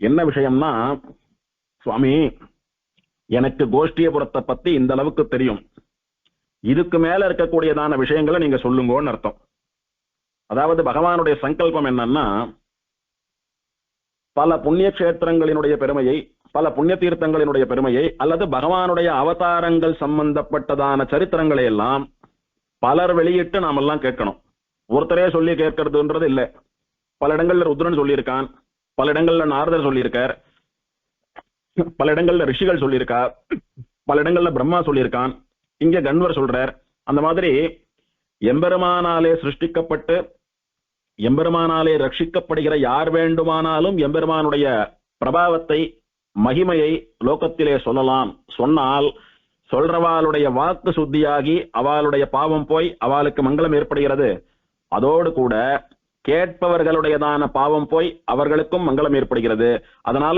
என்ன விஷயம்னா, சுவாமி எனக்கு கோஷ்டியபுரத்தை பத்தி இந்த அளவுக்கு தெரியும், இதுக்கு மேல இருக்கக்கூடியதான விஷயங்களை நீங்க சொல்லுங்கன்னு அர்த்தம். அதாவது பகவானுடைய சங்கல்பம் என்னன்னா, பல புண்ணிய கஷேத்திரங்களினுடைய பெருமையை, பல புண்ணிய தீர்த்தங்களினுடைய பெருமையை, அல்லது பகவானுடைய அவதாரங்கள் சம்பந்தப்பட்டதான சரித்திரங்களை எல்லாம் பலர் வெளியிட்டு நாமெல்லாம் கேட்கணும். ஒருத்தரே சொல்லி கேட்கறதுன்றது இல்லை. பல இடங்கள்ல ருத்ரன் சொல்லியிருக்கான், பல இடங்கள்ல நாரதர் சொல்லியிருக்கார், பல இடங்கள்ல ரிஷிகள் சொல்லியிருக்கார், பல இடங்கள்ல பிரம்மா சொல்லியிருக்கான், இங்க கன்வர் சொல்றார். அந்த மாதிரி எம்பெருமானாலே சிருஷ்டிக்கப்பட்டு எம்பெருமானாலே ரட்சிக்கப்படுகிற யார் வேண்டுமானாலும் எம்பெருமானுடைய பிரபாவத்தை மகிமையை லோகத்திலே சொல்லலாம். சொன்னால் சொல்றவாளுடைய வாக்கு சுத்தியாகி அவளுடைய பாவம் போய் அவளுக்கு மங்களம் ஏற்படுகிறது. அதோடு கூட கேட்பவர்களுடையதான பாவம் போய் அவர்களுக்கும் மங்களம் ஏற்படுகிறது. அதனால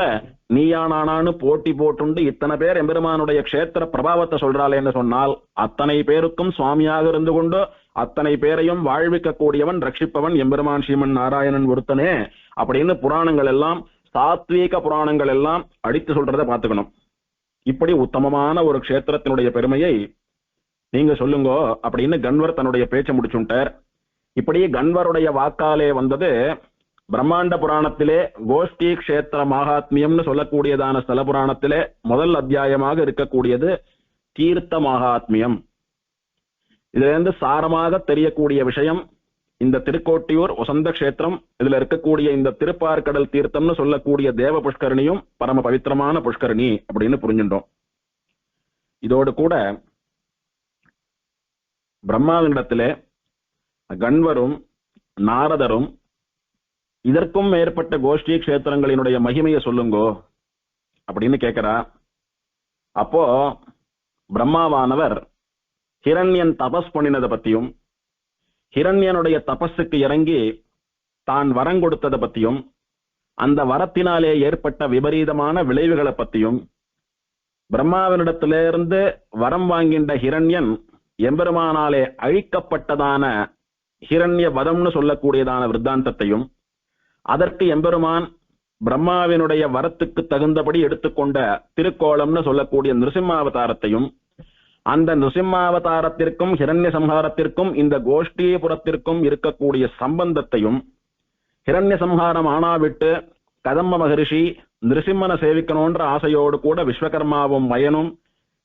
நீயானானு போட்டி போட்டுண்டு இத்தனை பேர் எம்பெருமானுடைய க்ஷேத்திர பிரபாவத்தை சொல்றாளேன்னு சொன்னால் அத்தனை பேருக்கும் சுவாமியாக இருந்து கொண்டு அத்தனை பேரையும் வாழ்விக்க கூடியவன் ரட்சிப்பவன் எம்பெருமான் ஸ்ரீமன் நாராயணன் ஒருத்தனே அப்படின்னு புராணங்கள் எல்லாம், சாத்வீக புராணங்கள் எல்லாம் அடித்து சொல்றதை பார்த்துக்கணும். இப்படி உத்தமமான ஒரு க்ஷேத்திரத்தினுடைய பெருமையை நீங்க சொல்லுங்க அப்படின்னு கன்வர் தன்னுடைய பேச்சை முடிச்சுட்டார். இப்படி கன்வருடைய வாக்காலே வந்தது பிரம்மாண்ட புராணத்திலே கோஷ்டி க்ஷேத்திர மகாத்மியம்னு சொல்லக்கூடியதான ஸ்தல புராணத்திலே முதல் அத்தியாயமாக இருக்கக்கூடியது தீர்த்த மகாத்மியம். இதுல இருந்து சாரமாக தெரியக்கூடிய விஷயம், இந்த திருக்கோட்டியூர் வசந்த கஷேத்திரம், இதுல இருக்கக்கூடிய இந்த திருப்பார்கடல் தீர்த்தம்னு சொல்லக்கூடிய தேவ புஷ்கரணியும் பரம பவித்திரமான புஷ்கரணி அப்படின்னு புரிஞ்சுட்டோம். இதோடு கூட பிரம்மாவினிடத்திலே கன்வரும் நாரதரும் இதற்கும் மேற்பட்ட கோஷ்டி கஷேத்திரங்களினுடைய மகிமையை சொல்லுங்கோ அப்படின்னு கேட்கிறா. அப்போ பிரம்மாவானவர் ஹிரண்யன் தபஸ் பண்ணினதை பத்தியும், ஹிரண்யனுடைய தபஸுக்கு இறங்கி தான் வரம் கொடுத்ததை பத்தியும் அந்த வரத்தினாலே ஏற்பட்ட விபரீதமான விளைவுகளை பத்தியும் பிரம்மாவினிடத்திலிருந்து வரம் வாங்கின்ற ஹிரண்யன் எம்பெருமானாலே அழிக்கப்பட்டதான ஹிரண்ய வதம்னு சொல்லக்கூடியதான விருத்தாந்தத்தையும் அதற்கு எம்பெருமான் பிரம்மாவினுடைய வரத்துக்கு தகுந்தபடி எடுத்துக்கொண்ட திருக்கோலம்னு சொல்லக்கூடிய நிருசிம்மாவதாரத்தையும் அந்த நிருசிம்மாவதாரத்திற்கும் ஹிரண்ய சம்ஹாரத்திற்கும் இந்த கோஷ்டீபுரத்திற்கும் இருக்கக்கூடிய சம்பந்தத்தையும் ஹிரண்ய சம்ஹாரம் ஆனாவிட்டு கதம்ப மகரிஷி நிருசிம்மனை சேவிக்கணும்ன்ற ஆசையோடு கூட விஸ்வகர்மாவும் மயனும்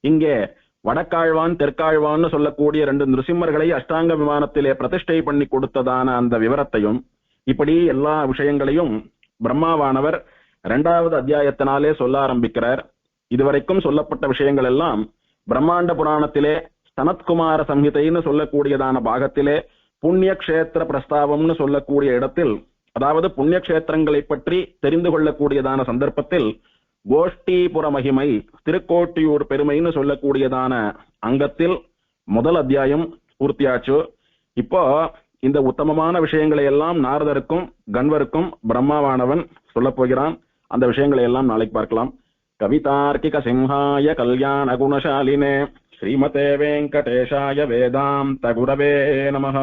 இங்கே வடக்காழ்வான் தெற்காழ்வான்னு சொல்லக்கூடிய 2 நிருசிம்மர்களை அஷ்டாங்க விமானத்திலே பிரதிஷ்டை பண்ணி கொடுத்ததான அந்த விவரத்தையும் இப்படி எல்லா விஷயங்களையும் பிரம்மாவானவர் 2வது அத்தியாயத்தினாலே சொல்ல ஆரம்பிக்கிறார். இதுவரைக்கும் சொல்லப்பட்ட விஷயங்கள் எல்லாம் பிரம்மாண்ட புராணத்திலே சனத்குமார சம்ஹிதைன்னு சொல்லக்கூடியதான பாகத்திலே புண்ணிய கஷேத்திர பிரஸ்தாவம்னு சொல்லக்கூடிய இடத்தில், அதாவது புண்ணிய கஷேத்திரங்களை பற்றி தெரிந்து கொள்ளக்கூடியதான சந்தர்ப்பத்தில் கோஷ்டீபுர மகிமை திருக்கோட்டியூர் பெருமைன்னு சொல்லக்கூடியதான அங்கத்தில் முதல் அத்தியாயம் பூர்த்தியாச்சு. இப்போ இந்த உத்தமமான விஷயங்களை எல்லாம் நாரதருக்கும் கண்வருக்கும் பிரம்மாவானவன் சொல்ல போகிறான். அந்த விஷயங்களை எல்லாம் நாளைக்கு பார்க்கலாம். கவிதார்க்கிக சிம்ஹாய கல்யாண குணசாலினே ஸ்ரீமதே வெங்கடேஷாய வேதாந்த குரவே நமஹ.